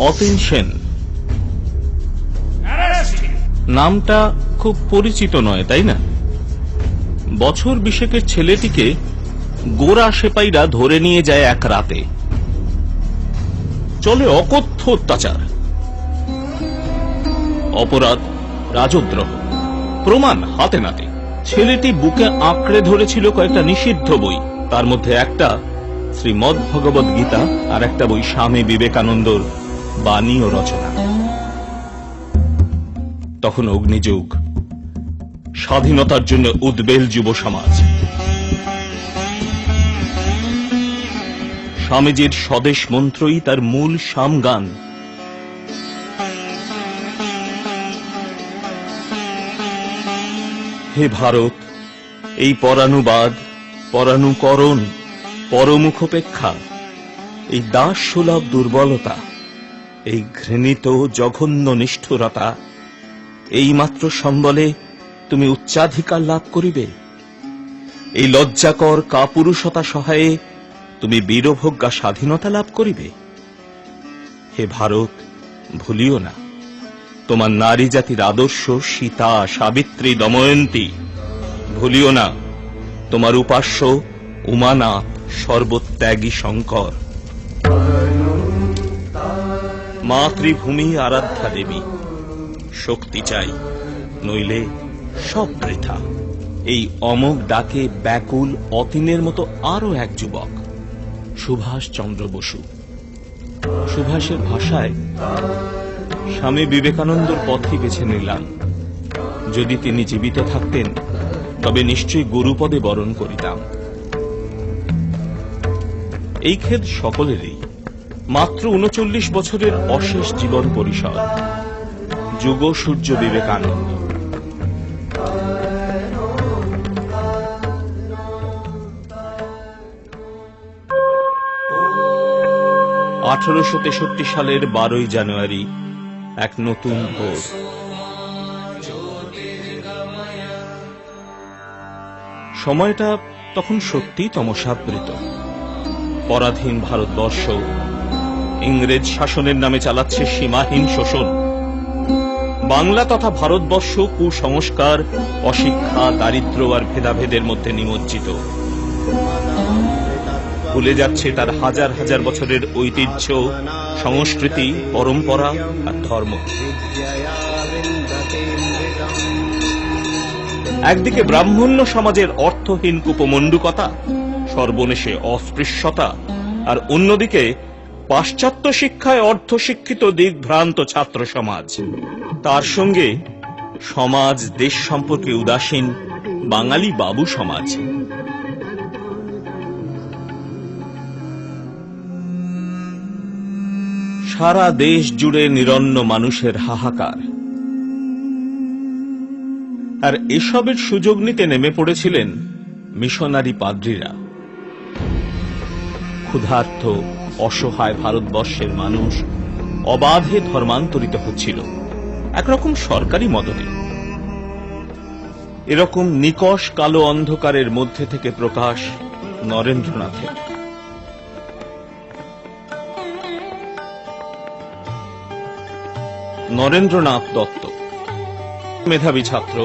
অতীন সেন। নামটা খুব পরিচিত নয়, তাই না? বছর 20 ছেলেটিকে গোরা সেপাইরা ধরে নিয়ে যায় এক রাতে। চলে অকথ্য অত্যাচার, অপরাধ, রাজদ্রোহ, প্রমাণ হাতে নাতে। ছেলেটি বুকে আঁকড়ে ধরেছিল কয়েকটা নিষিদ্ধ বই, তার মধ্যে একটা শ্রীমদ্ ভগবদ গীতা আর একটা বই স্বামী বিবেকানন্দর বাণী ও রচনা। তখন অগ্নিযুগ, স্বাধীনতার জন্য উদ্বেল যুব সমাজ। স্বামীজির স্বদেশ মন্ত্রই তার মূল সামগান। হে ভারত, এই পরানুবাদ, পরানুকরণ, পরমুখপেক্ষা, এই দাস সুলভ দুর্বলতা, এই ঘৃণিত জঘন্য নিষ্ঠুরতা, এই মাত্র সম্বলে তুমি উচ্চাধিকার লাভ করিবে। এই লজ্জাকর কাপুরুষতা সহায়ে তুমি বীরভোগ্যা স্বাধীনতা লাভ করিবে। হে ভারত, ভুলিও না তোমার নারী জাতির আদর্শ সীতা, সাবিত্রী, দময়ন্তী। ভুলিও না তোমার উপাস্য উমানাথ, সর্বত্যাগী শঙ্কর। মাতৃভূমি আরাধ্যা দেবী, শক্তি চাই, নইলে সব বৃথা। এই অমোঘ ডাকে ব্যাকুল অতীনের মতো আরো এক যুবক, সুভাষ চন্দ্র বসু। সুভাষের ভাষায়, স্বামী বিবেকানন্দর পথই বেছে নিলাম। যদি তিনি জীবিত থাকতেন তবে নিশ্চয়ই গুরুপদে বরণ করিতাম। এই খেদ সকলেরই। মাত্র 39 বছরের অশেষ জীবন পরিসর, যুগ সূর্য বিবেকানন্দ। (1863 সালের 12 জানুয়ারি এক নতুন ভোর। সময়টা তখন সত্যি তমসাবৃত। পরাধীন ভারতবর্ষ ইংরেজ শাসনের নামে চালাচ্ছে সীমাহীন শোষণ। বাংলা তথা ভারতবর্ষ কুসংস্কার, অশিক্ষা, দারিদ্র্য আর ভেদাভেদের মধ্যে নিমজ্জিত। ভুলে যাচ্ছে তার হাজার হাজার বছরের ঐতিহ্য, সংস্কৃতি, পরম্পরা আর ধর্ম। একদিকে ব্রাহ্মণ্য সমাজের অর্থহীন কুপমণ্ডুকতা, সর্বনেশে অস্পৃশ্যতা, আর অন্যদিকে পাশ্চাত্য শিক্ষায় অর্ধশিক্ষিত দিগ্ভ্রান্ত ছাত্র সমাজ। তার সঙ্গে সমাজ, দেশ সম্পর্কে উদাসীন বাঙালি বাবু সমাজ। সারা দেশ জুড়ে নিরন্ন মানুষের হাহাকার। আর এসবের সুযোগ নিতে নেমে পড়েছিলেন মিশনারি পাদ্রীরা। ক্ষুধার্ত অসহায় ভারতবর্ষের মানুষ অবাধে ধর্মান্তরিত হচ্ছিল, একরকম সরকারি মদদে। এরকম নিকষ কালো অন্ধকারের মধ্যে থেকে প্রকাশ নরেন্দ্রনাথের। নরেন্দ্রনাথ দত্ত মেধাবী ছাত্র।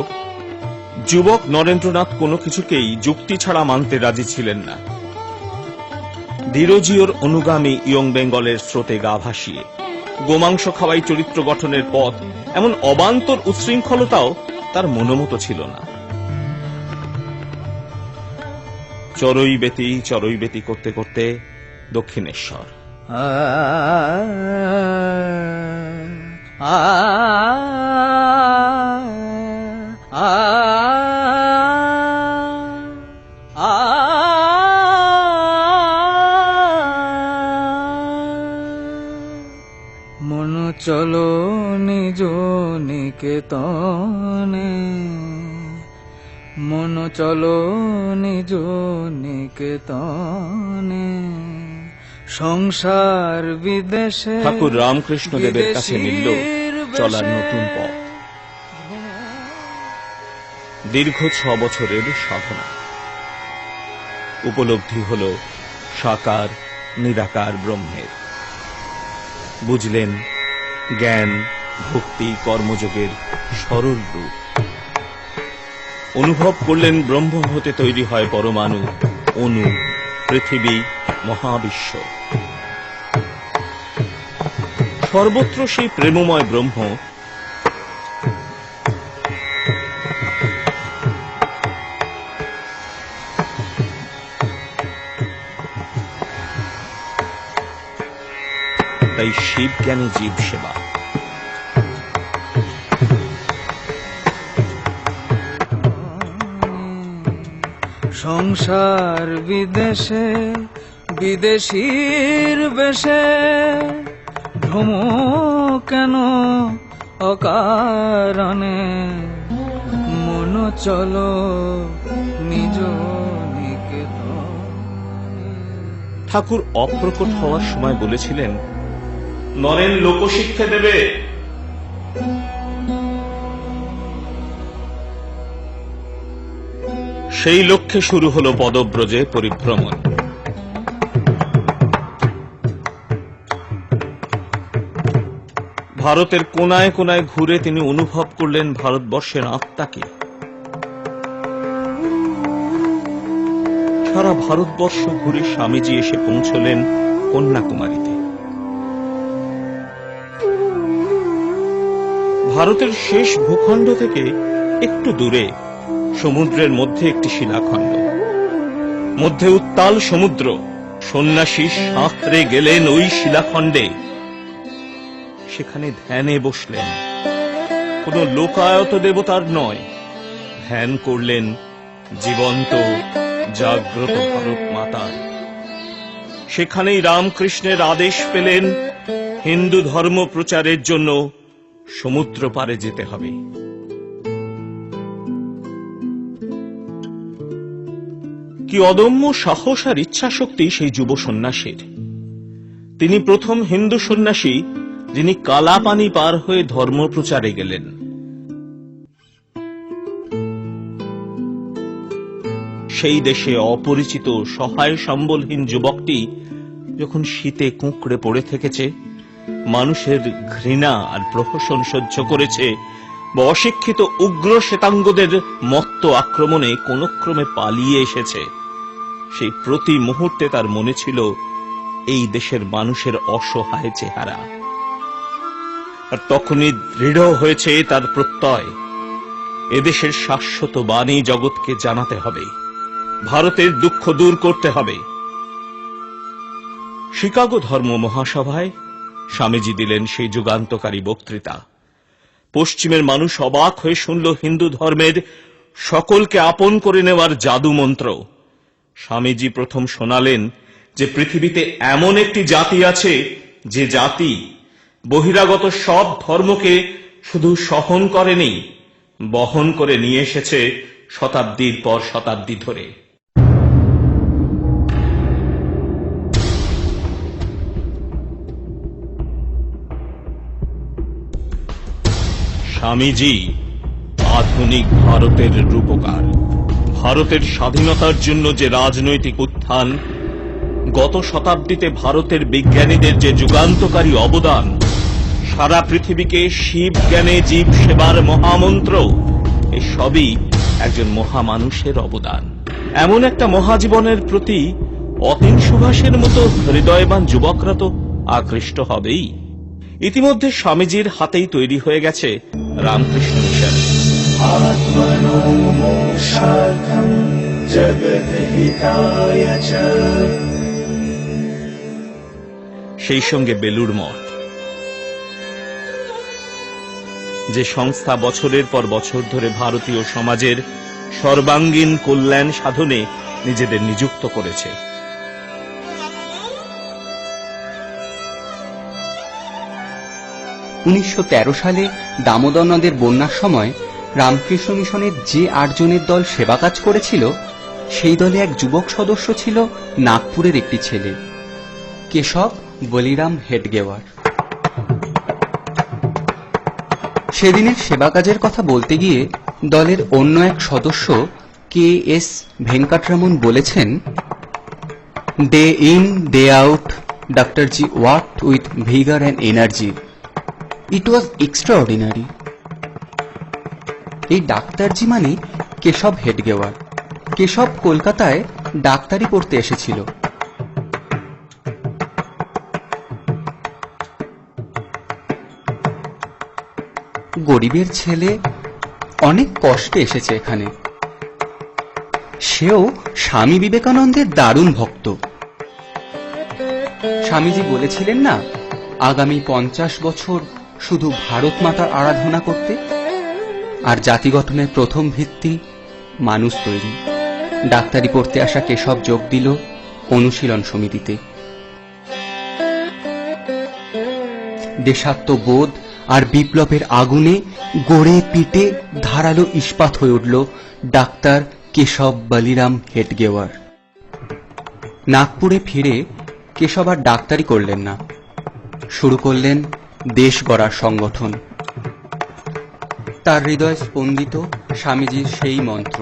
যুবক নরেন্দ্রনাথ কোনো কিছুকেই যুক্তি ছাড়া মানতে রাজি ছিলেন না। ধীরজিওর অনুগামী ইয়ং বেঙ্গলের স্রোতে গা ভাসিয়ে গোমাংস খাওয়াই চরিত্র গঠনের পথ, এমন অবান্তর উচ্ছৃঙ্খলতাও তার মনোমতো ছিল না। চড়ই বেতি করতে করতে দক্ষিণেশ্বর। মন চলো নিজ নিকেতনে, মন চলো নিজ নিকেতনে, সংসার বিদেশে। ঠাকুর রামকৃষ্ণ দেবের কাছে মিলল চলার নতুন পথ। দীর্ঘ 6 বছরের সাধনা। উপলব্ধি হল সাকার নিরাকার ব্রহ্মের। বুঝলেন জ্ঞান ভক্তি কর্মযোগের সরল রূপ। অনুভব করলেন ব্রহ্ম হতে তৈরি হয় পরমাণু, অণু, পৃথিবী, মহাবিশ্ব। সর্বত্র সেই প্রেমময় ব্রহ্ম। তাই শিব জ্ঞানী জীব সেবা। সংসার বিদেশে বিদেশীর বেশে ভ্রম কেন অকারণে, মন চলো নিজ নিকেতনে। ঠাকুর অপ্রকট হওয়ার সময় বলেছিলেন, নরেন লোকশিক্ষা দেবে। সেই লক্ষ্যে শুরু হলো পদব্রজে পরিভ্রমণ। ভারতের কোনায় কোনায় ঘুরে তিনি অনুভব করলেন ভারতবর্ষের আত্মাকে। সারা ভারতবর্ষ ঘুরে স্বামীজি এসে পৌঁছলেন কন্যাকুমারীতে। ভারতের শেষ ভূখণ্ড থেকে একটু দূরে সমুদ্রের মধ্যে একটি শিলাখণ্ড, মধ্যে উত্তাল সমুদ্র। সন্ন্যাসী সাঁতরে গেলেন ওই শিলাখণ্ডে, সেখানে ধ্যানে বসলেন। কোন লোকায়ত দেবতার নয়, ধ্যান করলেন জীবন্ত জাগ্রত ভারত মাতার। সেখানেই রামকৃষ্ণের আদেশ পেলেন হিন্দু ধর্ম প্রচারের জন্য সমুদ্র পারে যেতে হবে। কি অদম্য সাহস আর ইচ্ছাশক্তি সেই যুব সন্ন্যাসীর। তিনি প্রথম হিন্দু সন্ন্যাসী যিনি কালাপানি পার হয়ে ধর্ম প্রচারে গেলেন। সেই দেশে অপরিচিত সহায় সম্বলহীন যুবকটি যখন শীতে কুঁকড়ে পড়ে থেকেছে, মানুষের ঘৃণা আর প্রহসন সহ্য করেছে, বা অশিক্ষিত উগ্র শ্বেতাঙ্গদের মত্ত আক্রমণে কোন ক্রমে পালিয়ে এসেছে, সেই প্রতি মুহূর্তে তার মনে ছিল এই দেশের মানুষের অসহায় চেহারা। আর তখনই দৃঢ় হয়েছে তার প্রত্যয়, এদেশের শাশ্বত বাণী জগৎকে জানাতে হবে, ভারতের দুঃখ দূর করতে হবে। শিকাগো ধর্ম মহাসভায় স্বামীজি দিলেন সেই যুগান্তকারী বক্তৃতা। পশ্চিমের মানুষ অবাক হয়ে শুনল হিন্দু ধর্মের সকলকে আপন করে নেওয়ার জাদু মন্ত্র। স্বামীজি প্রথম শোনালেন যে পৃথিবীতে এমন একটি জাতি আছে, যে জাতি বহিরাগত সব ধর্মকে শুধু সহন করেনি, বহন করে নিয়ে এসেছে শতাব্দীর পর শতাব্দী ধরে। স্বামীজি আধুনিক ভারতের রূপকার। ভারতের স্বাধীনতার জন্য যে রাজনৈতিক উত্থান, গত শতাব্দীতে ভারতের বিজ্ঞানীদের যে যুগান্তকারী অবদান, সারা পৃথিবীকে শিব জ্ঞানে জীব সেবার মহামন্ত্র, এসবই একজন মহামানুষের অবদান। এমন একটা মহাজীবনের প্রতি অতীন সুভাষের মতো হৃদয়বান যুবকরা তো আকৃষ্ট হবেই। ইতিমধ্যে স্বামীজির হাতেই তৈরি হয়ে গেছে রামকৃষ্ণ মিশন। সেই সঙ্গে বেলুড় মঠ, যে সংস্থা বছরের পর বছর ধরে ভারতীয় সমাজের সর্বাঙ্গীন কল্যাণ সাধনে নিজেদের নিযুক্ত করেছে। 1913 সালে দামোদর নদের বন্যার সময় রামকৃষ্ণ মিশনের যে 8 জনের দল সেবা কাজ করেছিল, সেই দলে এক যুবক সদস্য ছিল নাগপুরের একটি ছেলে, কেশব বলিরাম হেডগেওয়ার। সেদিনের সেবা কাজের কথা বলতে গিয়ে দলের অন্য এক সদস্য KS ভেঙ্কটরমন বলেছেন, day in day out Daktarji worked with vigor and energy. It was extraordinary. এই ডাক্তারজি মানে কেশব হেডগেওয়ার। কেশব কলকাতায় ডাক্তারি পড়তে এসেছিল। গরিবের ছেলে, অনেক কষ্টে এসেছে এখানে। সেও স্বামী বিবেকানন্দের দারুণ ভক্ত। স্বামীজি বলেছিলেন না, আগামী 50 বছর শুধু ভারত মাতার আরাধনা করতে। আর জাতি গঠনের প্রথম ভিত্তি মানুষ তৈরি। ডাক্তারি পড়তে আসা কেশব যোগ দিল অনুশীলন সমিতিতে। দেশাত্মবোধ আর বিপ্লবের আগুনে গড়ে পিটে ধারালো ইস্পাত হয়ে উঠল ডাক্তার কেশব বলিরাম হেডগেওয়ার। নাগপুরে ফিরে কেশব আর ডাক্তারি করলেন না, শুরু করলেন দেশ গড়ার সংগঠন। তার হৃদয় স্পন্দিত স্বামীজির সেই মন্ত্র,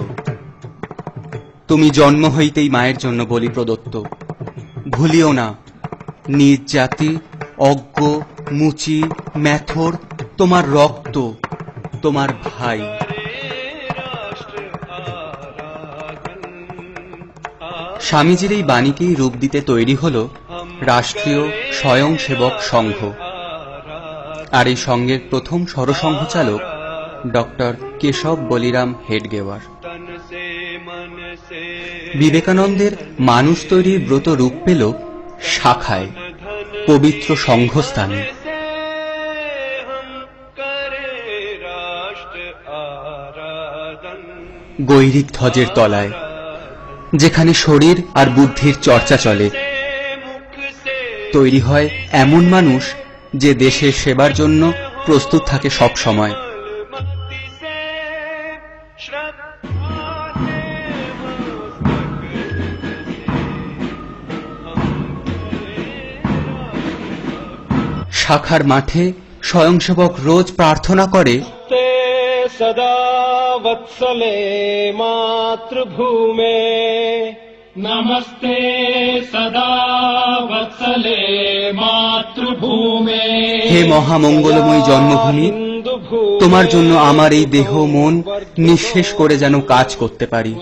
তুমি জন্ম হইতেই মায়ের জন্য বলি প্রদত্ত, ভুলিও না নিজ জাতি, অজ্ঞ, মুচি, ম্যাথর, তোমার রক্ত, তোমার ভাই। স্বামীজির এই বাণীকেই রূপ দিতে তৈরি হল রাষ্ট্রীয় স্বয়ংসেবক সংঘ। আর এই সংঘের প্রথম সরসংঘ চালক ডক্টর কেশব বলিরাম হেডগেওয়ার। বিবেকানন্দের মানুষ তৈরির ব্রত রূপ পেল শাখায়, পবিত্র সংঘস্থানে। গৈরিক ধ্বজের তলায়, যেখানে শরীর আর বুদ্ধির চর্চা চলে, তৈরি হয় এমন মানুষ যে দেশের সেবার জন্য প্রস্তুত থাকে সব সময়। শাখার মাঠে স্বয়ংসেবক রোজ প্রার্থনা করে, সদা বৎসলে মাতৃভূমে, নমস্তে সদা বৎসলে মাতৃভূমে। হে মহামঙ্গলময়ী জন্মভূমি, তোমার জন্য আমার এই দেহ মন নিঃশেষ করে যেন কাজ করতে পারি।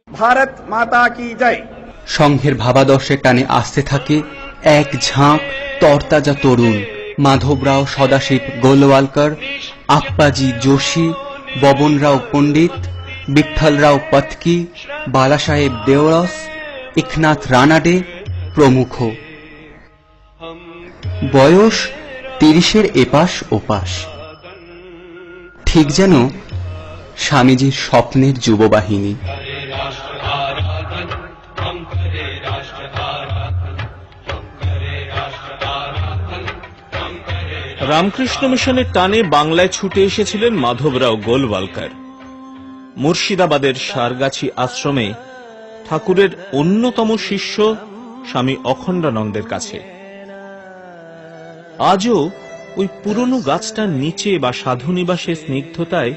ভারত মাতা কি জয়। সংঘের ভাবাদর্শের টানে আসতে থাকে এক ঝাঁক তরতাজা তরুণ, মাধবরাও সদাশিব গোলওয়ালকর, আপ্পাজি যোশী, ববনরাও পণ্ডিত, বিঠ্ঠলরাও পতকি, বালাসাহেব দেওরস, একনাথ রানাডে প্রমুখ। বয়স 30-এর এপাশ ওপাশ, ঠিক যেন স্বামীজির স্বপ্নের যুববাহিনী। রামকৃষ্ণ মিশনের টানে বাংলায় ছুটে এসেছিলেন মাধবরাও গোলওয়ালকর। মুর্শিদাবাদের সারগাছি আশ্রমে ঠাকুরের অন্যতম শিষ্য স্বামী অখণ্ডানন্দের কাছে। আজও ওই পুরনো গাছটার নিচে বা সাধুনিবাসের স্নিগ্ধতায়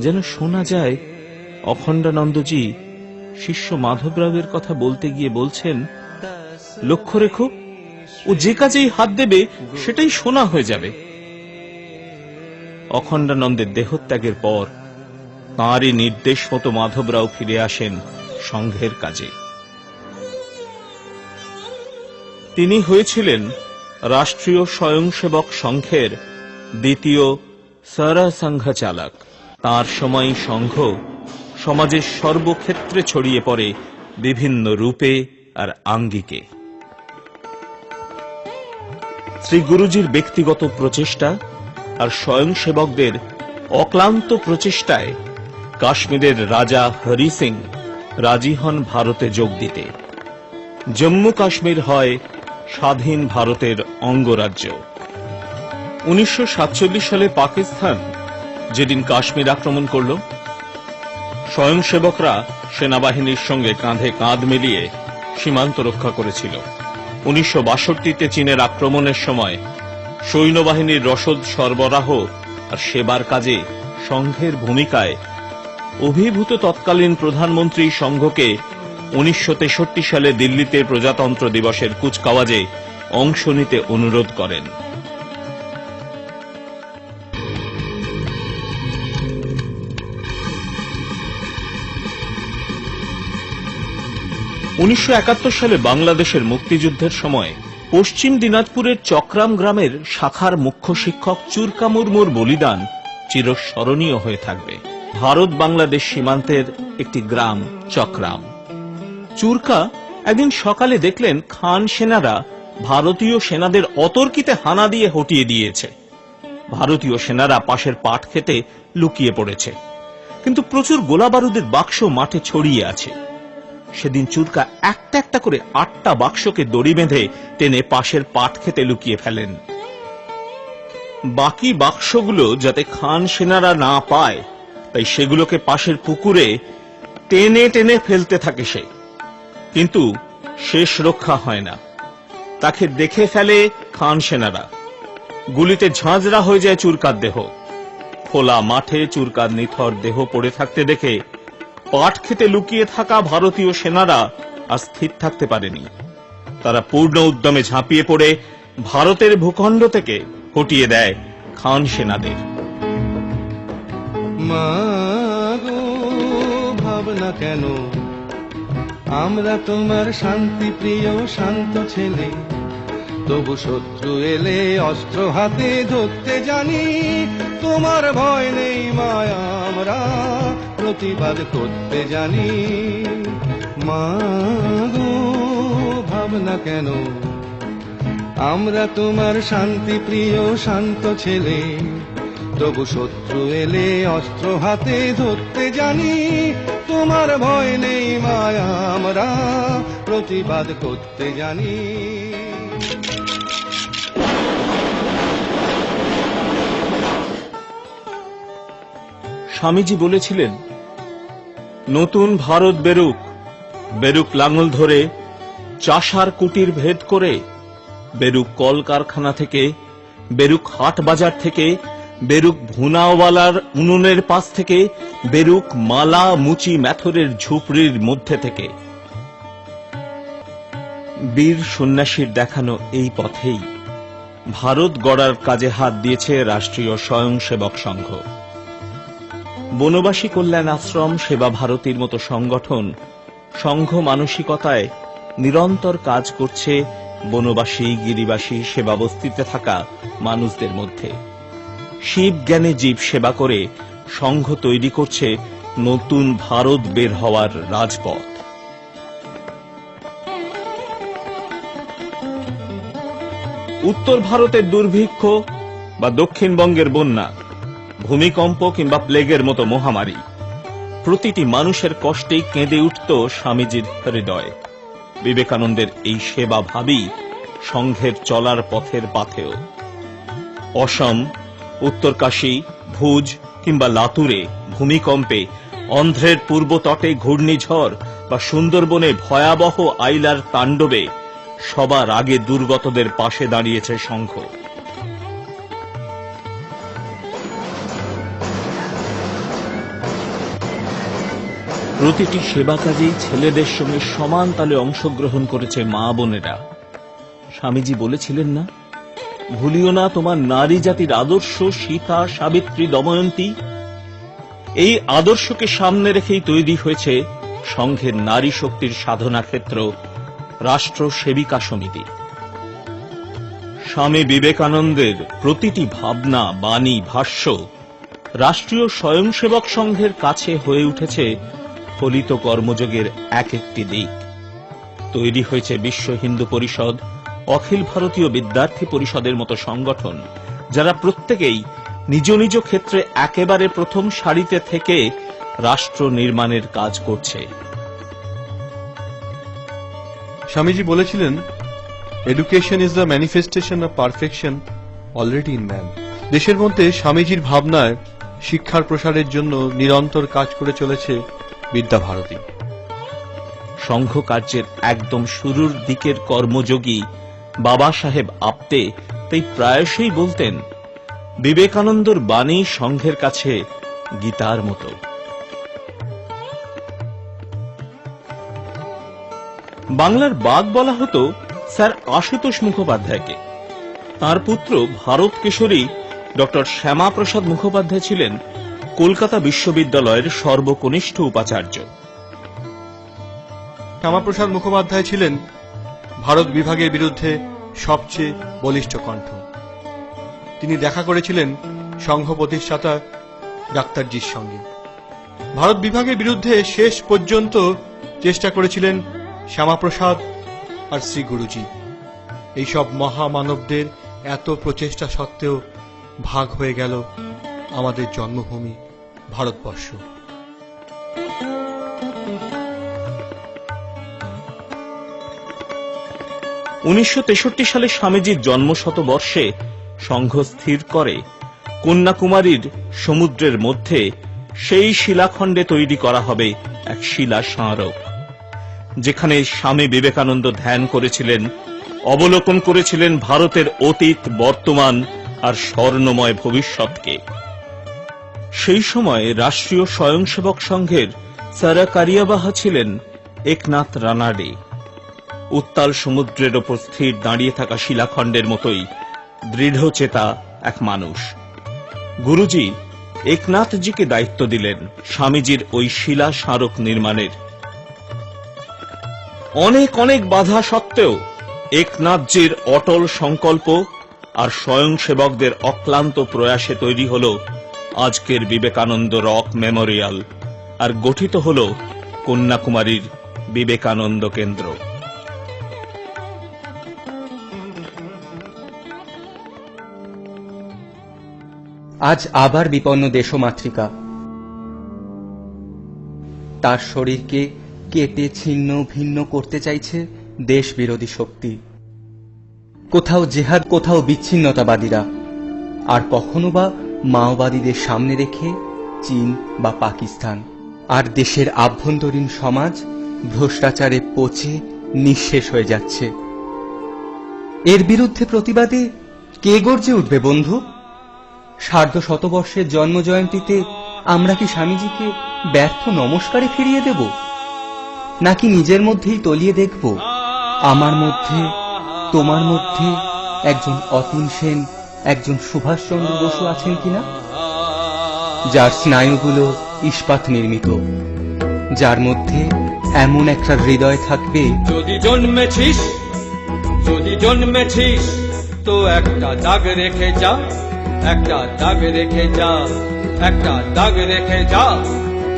যেন শোনা যায় অখণ্ডানন্দজি শিষ্য মাধবরাওয়ের কথা বলতে গিয়ে বলছেন, লক্ষ্য রেখো, ও যে কাজেই হাত দেবে সেটাই সোনা হয়ে যাবে। অখণ্ডানন্দের দেহত্যাগের পর তাঁরই নির্দেশ মতো মাধবরাও ফিরে আসেন সংঘের কাজে। তিনি হয়েছিলেন রাষ্ট্রীয় স্বয়ংসেবক সংঘের দ্বিতীয় সরসংঘ চালক। তাঁর সময় সংঘ সমাজের সর্বক্ষেত্রে ছড়িয়ে পড়ে বিভিন্ন রূপে আর আঙ্গিকে। শ্রী গুরুজির ব্যক্তিগত প্রচেষ্টা আর স্বয়ংসেবকদের অক্লান্ত প্রচেষ্টায় কাশ্মীরের রাজা হরি সিং রাজি হন ভারতে যোগ দিতে। জম্মু কাশ্মীর হয় স্বাধীন ভারতের অঙ্গরাজ্য। 1947 সালে পাকিস্তান যেদিন কাশ্মীর আক্রমণ করল, স্বয়ংসেবকরা সেনাবাহিনীর সঙ্গে কাঁধে কাঁধ মিলিয়ে সীমান্ত রক্ষা করেছিল। 1962-তে চীনের আক্রমণের সময় সৈন্যবাহিনীর রসদ সরবরাহ আর সেবার কাজে সংঘের ভূমিকায় অভিভূত তৎকালীন প্রধানমন্ত্রী সংঘকে 1963 সালে দিল্লিতে প্রজাতন্ত্র দিবসের কুচকাওয়াজে অংশ নিতে অনুরোধ করেন। 1971 সালে বাংলাদেশের মুক্তিযুদ্ধের সময় পশ্চিম দিনাজপুরের চক্রাম গ্রামের শাখার মুখ্য শিক্ষক চুরকা মুর্মুর বলিদান চিরস্মরণীয় হয়ে থাকবে। ভারত বাংলাদেশ সীমান্তের একটি গ্রাম চক্রাম। চুরকা একদিন সকালে দেখলেন খান সেনারা ভারতীয় সেনাদের অতর্কিতে হানা দিয়ে হটিয়ে দিয়েছে। ভারতীয় সেনারা পাশের পাট খেতে লুকিয়ে পড়েছে, কিন্তু প্রচুর গোলাবারুদের বাক্স মাঠে ছড়িয়ে আছে। সেদিন চুরকা একটা একটা করে 8টা বাক্সকে দড়ি বেঁধে টেনে পাশের পাট খেতে লুকিয়ে ফেলেন। বাকি বাক্সগুলো যাতে খান সেনারা না পায়, তাই সেগুলোকে পাশের পুকুরে টেনে টেনে ফেলতে থাকে সে। কিন্তু শেষ রক্ষা হয় না, তাকে দেখে ফেলে খান সেনারা। গুলিতে ঝাঁঝরা হয়ে যায় চুরকার দেহ। খোলা মাঠে চুরকার নিথর দেহ পড়ে থাকতে দেখে পাট খেতে লুকিয়ে থাকা ভারতীয় সেনারা আর স্থির থাকতে পারেনি। তারা পূর্ণ উদ্যমে ঝাঁপিয়ে পড়ে ভারতের ভূখণ্ড থেকে হটিয়ে দেয় খান সেনাদের। মাগো ভাবনা কেন, আমরা তোমার শান্তি প্রিয় শান্ত ছেলে, তবু শত্রু এলে অস্ত্র হাতে ধরতে জানি। তোমার ভয় নেই মায়া, আমরা প্রতিবাদ করতে জানি। মাগো ভাবনা কেন, আমরা তোমার শান্তি প্রিয় শান্ত ছেলে, তবু শত্রু এলে অস্ত্র হাতে ধরতে জানি। তোমার ভয় নেই মায়া, আমরা প্রতিবাদ করতে জানি। স্বামীজি বলেছিলেন, নতুন ভারত বেরুক, বেরুক লাঙল ধরে, চাষার কুটির ভেদ করে, বেরুক কলকারখানা থেকে, বেরুক হাট বাজার থেকে, বেরুক ভুনাওয়ালার উনুনের পাশ থেকে, বেরুক মালা মুচি ম্যাথরের ঝুপড়ির মধ্যে থেকে। বীর সন্ন্যাসীর দেখানো এই পথেই ভারত গড়ার কাজে হাত দিয়েছে রাষ্ট্রীয় স্বয়ংসেবক সংঘ। বনবাসী কল্যাণ আশ্রম, সেবা ভারতীর মতো সংগঠন সংঘ মানসিকতায় নিরন্তর কাজ করছে বনবাসী, গিরিবাসী, সেবাবস্তিতে থাকা মানুষদের মধ্যে। শিব জ্ঞানে জীব সেবা করে সংঘ তৈরি করছে নতুন ভারত বের হওয়ার রাজপথ। উত্তর ভারতের দুর্ভিক্ষ বা দক্ষিণবঙ্গের বন্যা, ভূমিকম্প কিংবা প্লেগের মতো মহামারী, প্রতিটি মানুষের কষ্টেই কেঁদে উঠত স্বামীজির হৃদয়। বিবেকানন্দের এই সেবা ভাবই সংঘের চলার পথের পাথেয়। অসম, উত্তরকাশী, ভুজ কিংবা লাতুরে ভূমিকম্পে, অন্ধ্রের পূর্ব তটে ঘূর্ণিঝড় বা সুন্দরবনে ভয়াবহ আইলার তাণ্ডবে সবার আগে দুর্গতদের পাশে দাঁড়িয়েছে সংঘ। প্রতিটি সেবা কাজেই ছেলেদের সঙ্গে সমান তালে অংশগ্রহণ করেছে মা বোনেরা। স্বামীজি বলেছিলেন না, ভুলিও না তোমার নারী জাতির আদর্শ, সীতা, সাবিত্রী, দময়ন্তী। এই আদর্শকে সামনে রেখেই তৈরি হয়েছে সংঘের নারী শক্তির সাধনা ক্ষেত্র রাষ্ট্র সেবিকা সমিতি। স্বামী বিবেকানন্দের প্রতিটি ভাবনা, বাণী, ভাষ্য রাষ্ট্রীয় স্বয়ংসেবক সংঘের কাছে হয়ে উঠেছে ফলিত কর্মযোগের এক একটি দিক। তৈরি হয়েছে বিশ্ব হিন্দু পরিষদ, অখিল ভারতীয় বিদ্যার্থী পরিষদের মতো সংগঠন, যারা প্রত্যেকেই নিজ নিজ ক্ষেত্রে একেবারে প্রথম সারিতে থেকে রাষ্ট্র নির্মাণের কাজ করছে। স্বামীজি বলেছিলেন, education is the manifestation of perfection already in man. দেশের মধ্যে স্বামীজির ভাবনায় শিক্ষার প্রসারের জন্য নিরন্তর কাজ করে চলেছে বিদ্যাভারতী। সংঘ কার্যের একদম শুরুর দিকের কর্মযোগী বাবা সাহেব আপতে তাই প্রায়শই বলতেন, বিবেকানন্দর বাণী সংঘের কাছে গীতার মতো। বাংলার বাঘ বলা হতো স্যার আশুতোষ মুখোপাধ্যায়কে। তার পুত্র ভারত কেশরী ডক্টর শ্যামাপ্রসাদ মুখোপাধ্যায় ছিলেন কলকাতা বিশ্ববিদ্যালয়ের সর্বকনিষ্ঠ উপাচার্য। শ্যামাপ্রসাদ মুখোপাধ্যায় ছিলেন ভারত বিভাগের বিরুদ্ধে সবচেয়ে বলিষ্ঠ কণ্ঠ। তিনি দেখা করেছিলেন সংঘ প্রতিষ্ঠাতা ডাক্তারজির সঙ্গে। ভারত বিভাগের বিরুদ্ধে শেষ পর্যন্ত চেষ্টা করেছিলেন শ্যামাপ্রসাদ আর শ্রী গুরুজি। এইসব মহামানবদের এত প্রচেষ্টা সত্ত্বেও ভাগ হয়ে গেল আমাদের জন্মভূমি ভারতবর্ষ। উনিশশো সালে স্বামীজির জন্মশতবর্ষে সংঘ স্থির করে কন্যাকুমারীর সমুদ্রের মধ্যে সেই শিলাখণ্ডে তৈরি করা হবে এক শিলা স্মারক, যেখানে স্বামী বিবেকানন্দ ধ্যান করেছিলেন, অবলোকন করেছিলেন ভারতের অতীত, বর্তমান আর স্বর্ণময় ভবিষ্যৎকে। সেই সময় রাষ্ট্রীয় স্বয়ংসেবক সংঘের সারা কারিয়াবাহা ছিলেন একনাথ রানাডে। উত্তাল সমুদ্রের ওপর স্থির দাঁড়িয়ে থাকা শিলাখণ্ডের মতোই দৃঢ়চেতা এক মানুষ। গুরুজি একনাথজিকে দায়িত্ব দিলেন স্বামীজির ওই শিলা স্মারক নির্মাণের। অনেক অনেক বাধা সত্ত্বেও একনাথজির অটল সংকল্প আর স্বয়ংসেবকদের অক্লান্ত প্রয়াসে তৈরি হল আজকের বিবেকানন্দ রক মেমোরিয়াল, আর গঠিত হল কন্যাকুমারীর বিবেকানন্দ কেন্দ্র। আজ আবার বিপন্ন দেশমাতৃকা। তার শরীরকে কেটে ছিন্ন ভিন্ন করতে চাইছে দেশ বিরোধী শক্তি। কোথাও জেহাদ, কোথাও বিচ্ছিন্নতাবাদীরা, আর কখনো বা মাওবাদীদের সামনে রেখে চীন বা পাকিস্তান। আর দেশের আভ্যন্তরীণ সমাজ ভ্রষ্টাচারে পচে নিঃশেষ হয়ে যাচ্ছে। এর বিরুদ্ধে প্রতিবাদে কে গর্জে উঠবে বন্ধু? সার্ধশতবর্ষের জন্মজয়ন্তীতে আমরা কি স্বামীজিকে ব্যর্থ নমস্কারে ফিরিয়ে দেব, নাকি নিজের মধ্যেই তলিয়ে দেখব আমার মধ্যে, তোমার মধ্যে একজন অতীন সেন, একজন সুভাষচন্দ্র বসু আছেন কিনা, যার স্নায়ুগুলো ইস্পাত নির্মিত, যার মধ্যে এমন একটা হৃদয় থাকবে। যদি জন্মেছিস তো একটা দাগ রেখে যা, একটা দাগ রেখে যা, একটা দাগ রেখে যা,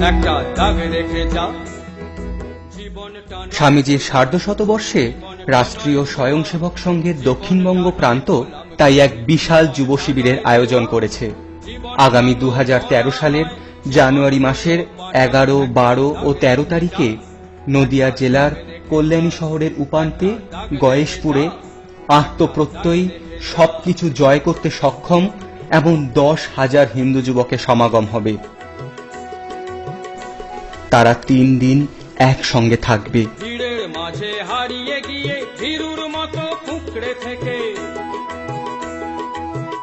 একটা দাগ রেখে যা। স্বামীজির সার্ধশতবর্ষে রাষ্ট্রীয় স্বয়ংসেবক সংঘের দক্ষিণবঙ্গ প্রান্ত তাই এক বিশাল যুব শিবিরের আয়োজন করেছে। আগামী 2013 সালের জানুয়ারি মাসের 11, 12 ও 13 তারিখে নদিয়া জেলার কল্যাণী শহরের উপান্তে গয়েশপুরে আত্মপ্রত্যয়ী, সবকিছু জয় করতে সক্ষম এবং 10,000 হিন্দু যুবকের সমাগম হবে। তারা 3 দিন একসঙ্গে থাকবে। ভিড়ের মাঝে হারিয়ে গিয়ে ভীরুর মতো কুঁকড়ে থেকে,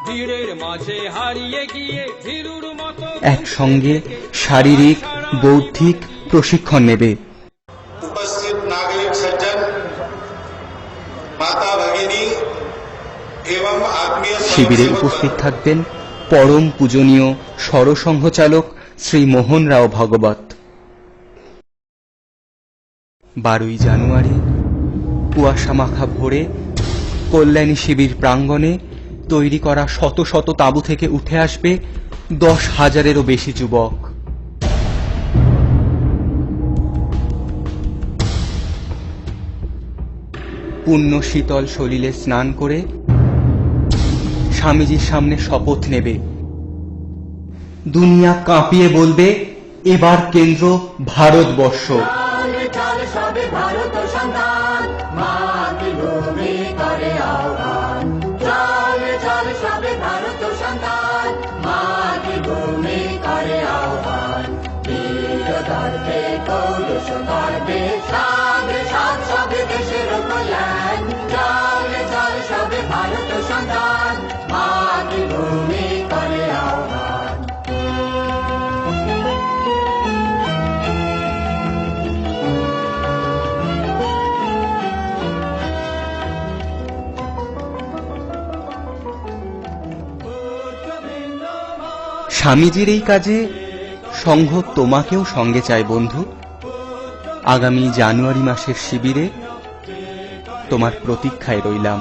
ভিড়ের মাঝে হারিয়ে গিয়ে ভীরুর মতো একসঙ্গে শারীরিক, বৌদ্ধিক প্রশিক্ষণ নেবে। उपस्थित नागरिक सज्जन, माता भगिनी एवं आत्मीय শিবিরে উপস্থিত থাকবেন পরম পূজনীয় সরসংঘচালক শ্রী মোহন রাও ভগবত। 12 জানুয়ারি কুয়াশা মাখা ভোরে কল্যাণী শিবির প্রাঙ্গণে তৈরি করা শত শত তাঁবু থেকে উঠে আসবে 10,000-এরও বেশি যুবক। পুণ্য শীতল সলিলে স্নান করে স্বামীজির সামনে শপথ নেবে। দুনিয়া কাঁপিয়ে বলবে, এবার কেন্দ্র ভারতবর্ষ। সবে ভারত সন্তান, মাতৃভূমি করে আহ্বান। চল চল সবে ভারত সন্তান, মাতৃভূমি করে আহ্বান। বীর গর্বে পৌরুষ গর্বে সাধে সাধ সবে দেশের কল্যাণ। চল চল সবে ভারত সন্তান, মাতৃভূমি করে আহ্বান। স্বামীজির এই কাজে সংঘ তোমাকেও সঙ্গে চায় বন্ধু। আগামী জানুয়ারি মাসের শিবিরে তোমার প্রতীক্ষায় রইলাম।